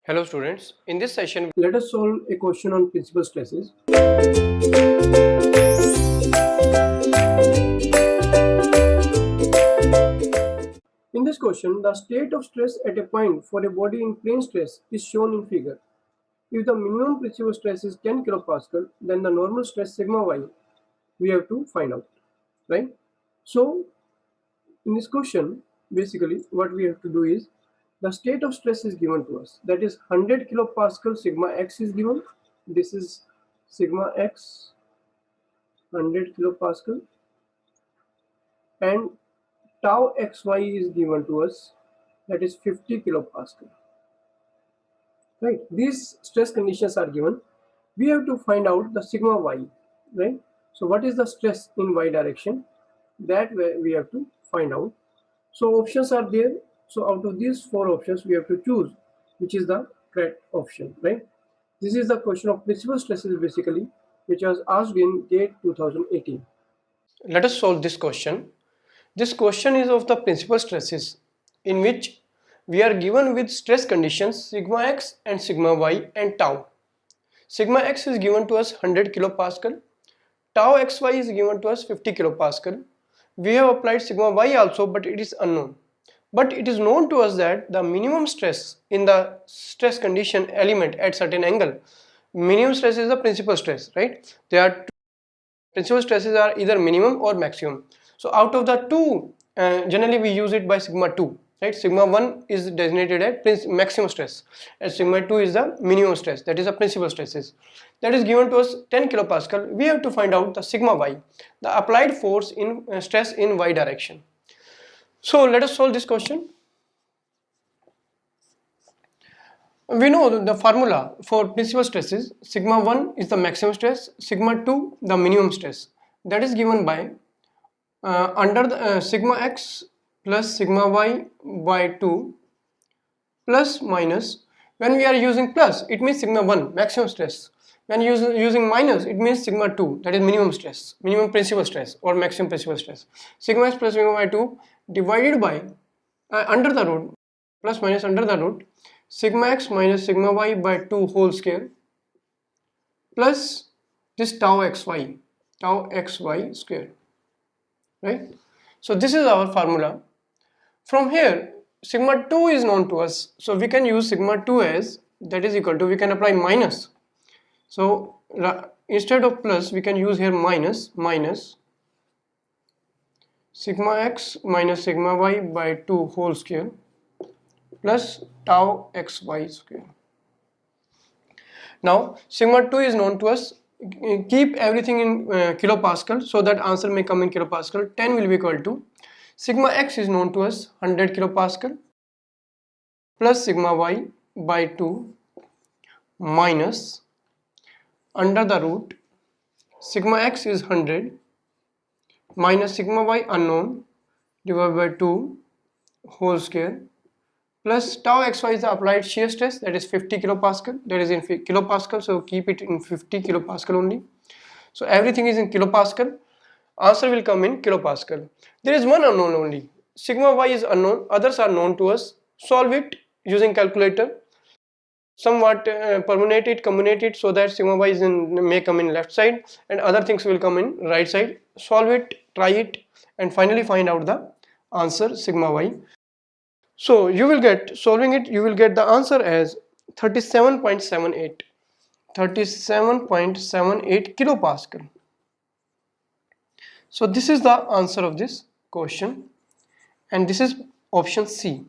Hello students, in this session Let us solve a question on principal stresses. In this question, the state of stress at a point for a body in plane stress is shown in figure. If the minimum principal stress is 10 kilopascal, then the normal stress sigma y we have to find out, right? So in this question, basically what we have to do is the state of stress is given to us. That is 100 kilopascal sigma x is given. This is sigma x 100 kilopascal, and tau xy is given to us, that is 50 kilopascal, right? These stress conditions are given. We have to find out the sigma y, right? So what is the stress in y direction, that we have to find out. So options are there. So out of these four options we have to choose which is the correct option, right? This is the question of principal stresses basically, which was asked in GATE 2018. let us solve this question. This question is of the principal stresses in which we are given with stress conditions sigma x and sigma y and tau. Sigma x is given to us 100 kilopascal, tau xy is given to us 50 kilopascal. We have applied sigma y also, but it is unknown. But it is known to us that the minimum stress in the stress condition element at certain angle, minimum stress is the principal stress, right? There are two principal stresses are either minimum or maximum. So out of the two, generally we use it by sigma 2, right? Sigma 1 is designated as maximum stress and sigma 2 is the minimum stress, that is the principal stresses. That is given to us 10 kilopascal. We have to find out the sigma y, the applied force in stress in y direction. So let us solve this question. We know the formula for principal stresses. Sigma 1 is the maximum stress, sigma 2 the minimum stress. That is given by under the sigma x plus sigma y by 2 plus minus. When we are using plus, it means sigma 1 maximum stress. When using minus, it means sigma 2, that is minimum stress, minimum principal stress or maximum principal stress. Sigma x plus sigma y 2 divided by under the root, plus minus under the root, sigma x minus sigma y by 2 whole square plus this tau xy square, right? So this is our formula. From here sigma 2 is known to us, so we can use sigma 2 as, that is equal to, we can apply minus. So instead of plus we can use here minus sigma x minus sigma y by 2 whole square plus tau xy square. Now sigma 2 is known to us. Keep everything in kilopascal so that answer may come in kilopascal. 10 will be equal to sigma x is known to us 100 kilopascal plus sigma y by 2 minus under the root sigma x is 100 minus sigma y unknown divided by 2 whole square plus tau xy is the applied shear stress, that is 50 kilopascal, that is in kilopascal, so keep it in 50 kilopascal only. So everything is in kilopascal. Answer will come in kilopascal. There is one unknown only. Sigma y is unknown, others are known to us. Solve it using calculator. Somewhat permutate it, combinate it so that sigma y may come in left side and other things will come in right side. Solve it, try it, and finally find out the answer sigma y. So you will get, solving it, you will get the answer as 37.78 kilopascal. So this is the answer of this question, and this is option C.